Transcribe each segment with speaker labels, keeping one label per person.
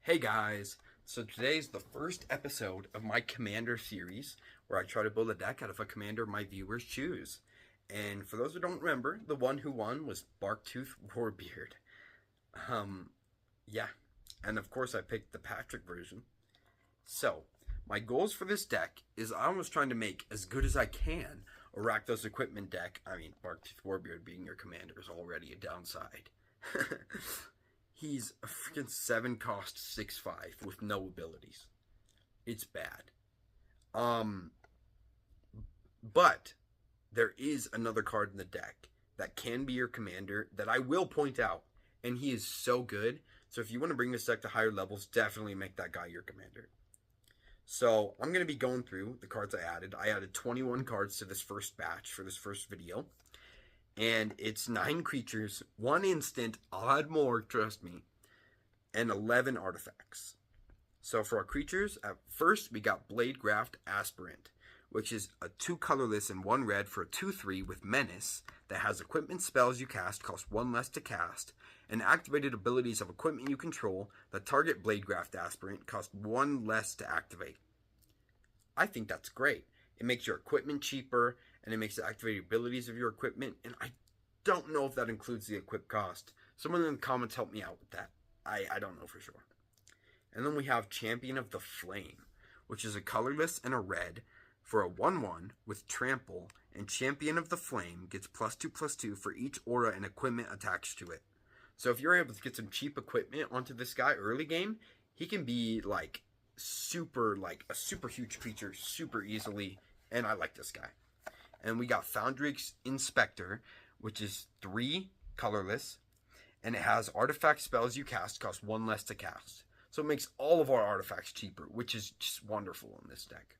Speaker 1: Hey guys, so today's the first episode of my Commander series where I try to build a deck out of a commander my viewers choose. And for those who don't remember, the one who won was Barktooth Warbeard. Um, yeah, and of course I picked the Patrick version. So, my goals for this deck is I was trying to make as good as I can a Rakdos equipment deck. I mean, Barktooth Warbeard being your commander is already a downside. He's a freaking 7 cost 6/5 with no abilities. It's bad. Um, but there is another card in the deck that can be your commander that I will point out, and he is so good. So if you want to bring this deck to higher levels, definitely make that guy your commander. So I'm going to be going through the cards I added. I added 21 cards to this first batch for this first video. And it's 9 creatures, 1 instant, I'll add more, trust me, and 11 artifacts. So for our creatures, at first we got Bladegraft Aspirant, which is a 2 colorless and 1 red for a 2/3 with Menace that has equipment spells you cast cost 1 less to cast, and activated abilities of equipment you control that target Bladegraft Aspirant cost 1 less to activate. I think that's great. It makes your equipment cheaper, and it makes the activated abilities of your equipment, and I don't know if that includes the equip cost. Someone in the comments help me out with that. I don't know for sure. And then we have Champion of the Flame, which is a colorless and a red for a 1/1 with Trample, and Champion of the Flame gets +2/+2 for each aura and equipment attached to it. So if you're able to get some cheap equipment onto this guy early game, he can be like a super huge creature super easily, and I like this guy. And we got Foundry's Inspector, which is 3 colorless, and it has artifact spells you cast cost 1 less to cast. So it makes all of our artifacts cheaper, which is just wonderful in this deck.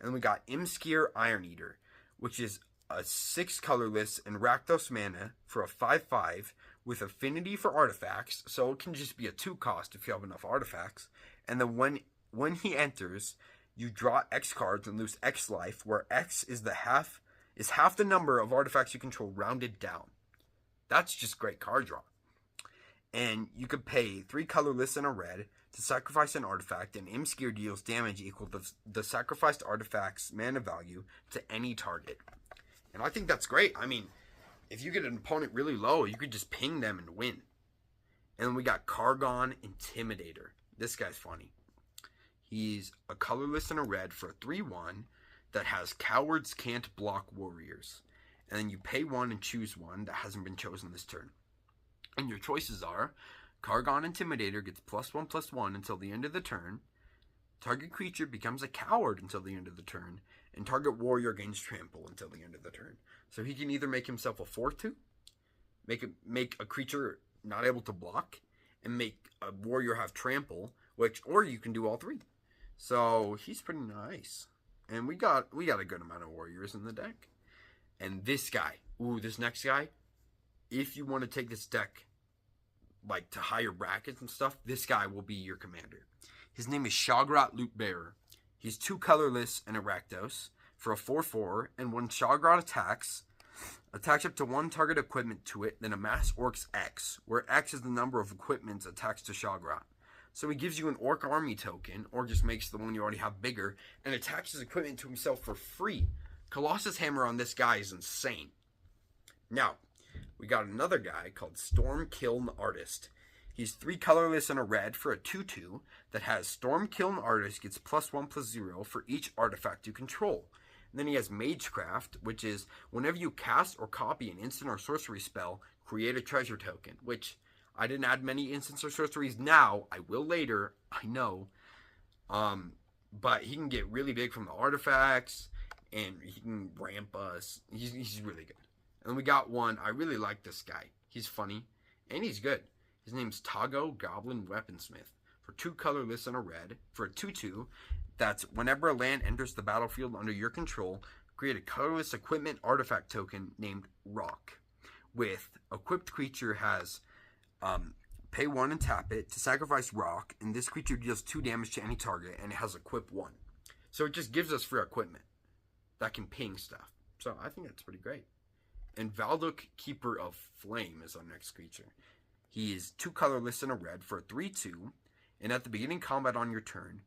Speaker 1: And then we got Imskir Iron Eater, which is a 6 colorless and Rakdos mana for a 5/5 with affinity for artifacts, so it can just be a 2 cost if you have enough artifacts. And then when he enters, you draw X cards and lose X life, where X is half the number of artifacts you control rounded down. That's just great card draw. And you could pay 3 colorless and a red to sacrifice an artifact, and Imskir deals damage equal to the sacrificed artifact's mana value to any target. And I think that's great. I mean, if you get an opponent really low, you could just ping them and win. And then we got Kargon Intimidator. This guy's funny. He's a colorless and a red for a 3/1 that has Cowards Can't Block Warriors. And then you pay 1 and choose one that hasn't been chosen this turn. And your choices are Kargon Intimidator gets +1/+1 until the end of the turn. Target creature becomes a coward until the end of the turn. And target warrior gains trample until the end of the turn. So he can either make himself a 4/2, make a creature not able to block, and make a warrior have trample, or you can do all 3. So he's pretty nice. And we got a good amount of warriors in the deck. And this guy, this next guy, if you want to take this deck like to higher brackets and stuff, this guy will be your commander. His name is Shagrat Lootbearer. He's 2 colorless and a Rakdos for a 4/4, and when Shagrat attacks up to 1 target equipment to it, then amass Orcs X, where X is the number of equipments attached to Shagrat. So he gives you an Orc Army token, or just makes the one you already have bigger, and attaches equipment to himself for free. Colossus Hammer on this guy is insane. Now, we got another guy called Stormkiln Artist. He's 3 colorless and a red for a 2/2 that has Stormkiln Artist gets +1/+0 for each artifact you control. And then he has Magecraft, which is whenever you cast or copy an instant or sorcery spell, create a treasure token, which I didn't add many instants or sorceries now. I will later, I know. But he can get really big from the artifacts, and he can ramp us. He's really good. And then we got one, I really like this guy. He's funny, and he's good. His name's Tago Goblin Weaponsmith. For 2 colorless and a red, for a 2/2, that's whenever a land enters the battlefield under your control, create a colorless equipment artifact token named Rock. With equipped creature has pay 1 and tap it to sacrifice Rock, and this creature deals 2 damage to any target, and it has equip 1. So it just gives us free equipment that can ping stuff. So I think that's pretty great. And Valduk, Keeper of Flame, is our next creature. He is 2 colorless and a red for a 3/2, And at the beginning combat on your turn,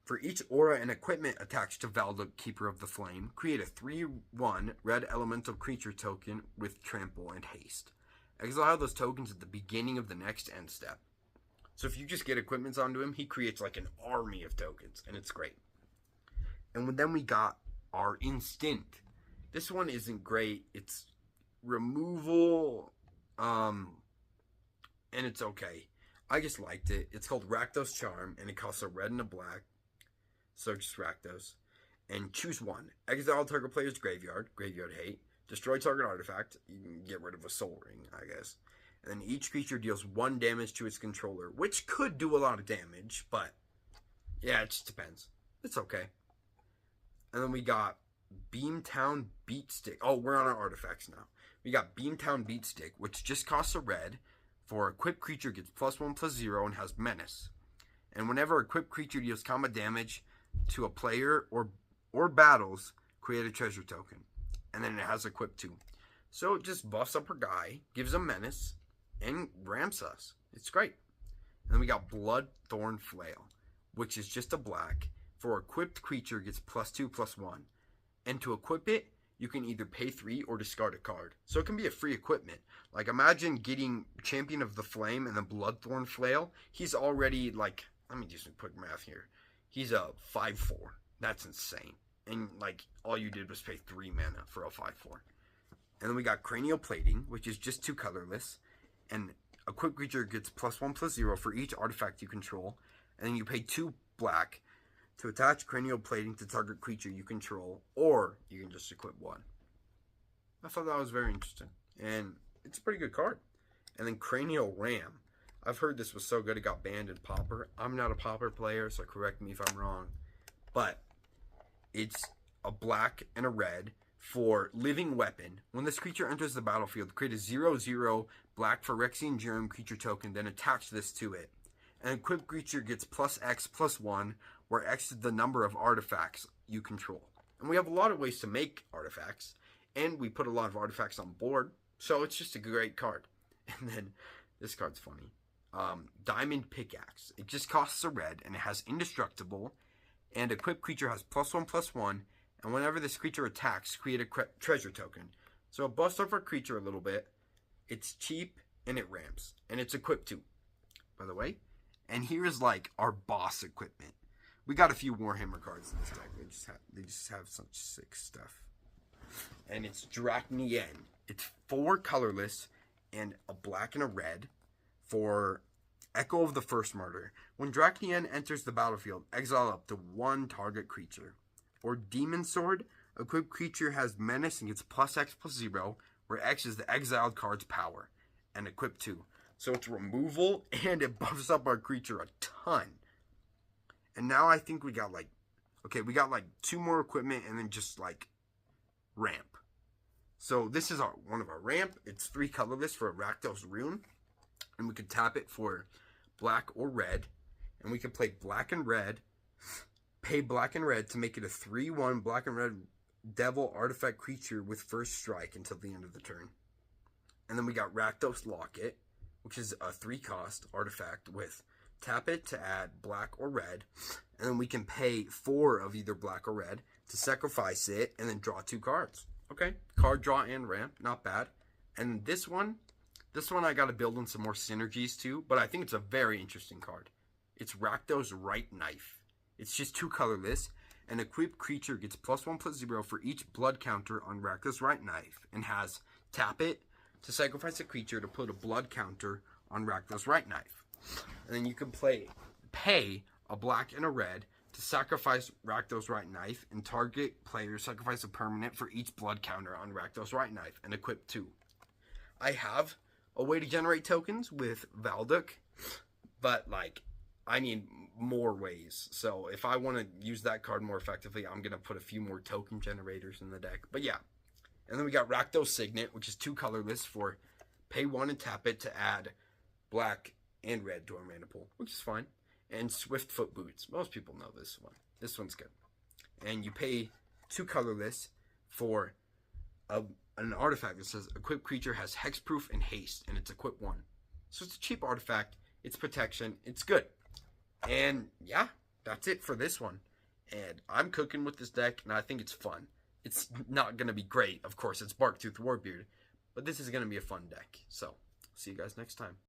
Speaker 1: for each aura and equipment attached to Valda, Keeper of the Flame, create a 3/1 red elemental creature token with trample and haste. Exile those tokens at the beginning of the next end step. So if you just get equipments onto him, he creates like an army of tokens, and it's great. And then we got our instinct. This one isn't great. It's removal, and it's okay. I just liked it. It's called Rakdos Charm, and it costs a red and a black. So just Rakdos. And choose one. Exile target player's graveyard. Graveyard hate. Destroy target artifact. You can get rid of a soul ring, I guess. And then each creature deals 1 damage to its controller, which could do a lot of damage, but yeah, it just depends. It's okay. And then we got Beamtown Beatstick. Oh, we're on our artifacts now. We got Beamtown Beatstick, which just costs a red. For equipped creature gets +1/+0 and has menace. And whenever equipped creature deals combat damage to a player or battles, create a treasure token. And then it has equipped 2. So it just buffs up our guy, gives him menace, and ramps us. It's great. And then we got Bloodthorn Flail, which is just a black. For equipped creature gets +2/+1. And to equip it, you can either pay 3 or discard a card. So it can be a free equipment. Like, imagine getting Champion of the Flame and then Bloodthorn Flail. He's already, like, let me do some quick math here. He's a 5/4. That's insane. And, like, all you did was pay 3 mana for a 5/4. And then we got Cranial Plating, which is just 2 colorless. And equipped creature gets +1/+0 for each artifact you control. And then you pay 2 black to attach Cranial Plating to target creature you control, or you can just equip 1. I thought that was very interesting, and it's a pretty good card. And then Cranial Ram. I've heard this was so good it got banned in Pauper. I'm not a Pauper player, so correct me if I'm wrong. But it's a black and a red for Living Weapon. When this creature enters the battlefield, create a 0/0 black Phyrexian Germ creature token, then attach this to it. An equipped creature gets +X/+1, where X is the number of artifacts you control. And we have a lot of ways to make artifacts, and we put a lot of artifacts on board, so it's just a great card. And then, this card's funny. Diamond Pickaxe. It just costs a red, and it has Indestructible, and equipped creature has +1/+1, and whenever this creature attacks, create a treasure token. So it buffs up our creature a little bit, it's cheap, and it ramps, and it's equipped too, by the way. And here's like our boss equipment. We got a few Warhammer cards in this deck. They just have such sick stuff. And it's Drachnien. It's 4 colorless and a black and a red for Echo of the First Martyr. When Drachnien enters the battlefield, exile up to 1 target creature. Or Demon Sword. Equipped creature has menace and gets +X/+0, where X is the exiled card's power. And equipped 2. So it's removal, and it buffs up our creature a ton. And now I think we got like, okay, we got like 2 more equipment and then just like ramp. So this is one of our ramp. It's 3 colorless for a Rakdos Rune. And we could tap it for black or red. And we could play black and red, pay black and red to make it a 3/1 black and red devil artifact creature with first strike until the end of the turn. And then we got Rakdos Locket, which is a 3-cost artifact with tap it to add black or red, and then we can pay 4 of either black or red to sacrifice it and then draw 2 cards. Okay, card draw and ramp, not bad. And this one I got to build in some more synergies too, but I think it's a very interesting card. It's Rakdos Right Knife. It's just 2 colorless, and equipped creature gets +1/+0 for each blood counter on Rakdos Right Knife, and has tap it to sacrifice a creature to put a blood counter on Rakdos Right Knife. And then you can pay a black and a red to sacrifice Rakdos Right Knife, and target player sacrifice a permanent for each blood counter on Rakdos Right Knife, and equip 2. I have a way to generate tokens with Valduk, but like, I need more ways. So if I want to use that card more effectively, I'm going to put a few more token generators in the deck. But yeah. And then we got Rakdos Signet, which is 2 colorless for pay 1 and tap it to add black and red to our mana pool, which is fine. And Swiftfoot Boots. Most people know this one. This one's good. And you pay 2 colorless for an artifact that says equipped creature has hexproof and haste, and it's equip 1. So it's a cheap artifact. It's protection. It's good. And yeah, that's it for this one. And I'm cooking with this deck, and I think it's fun. It's not going to be great, of course, it's Barktooth Warbeard, but this is going to be a fun deck. So, see you guys next time.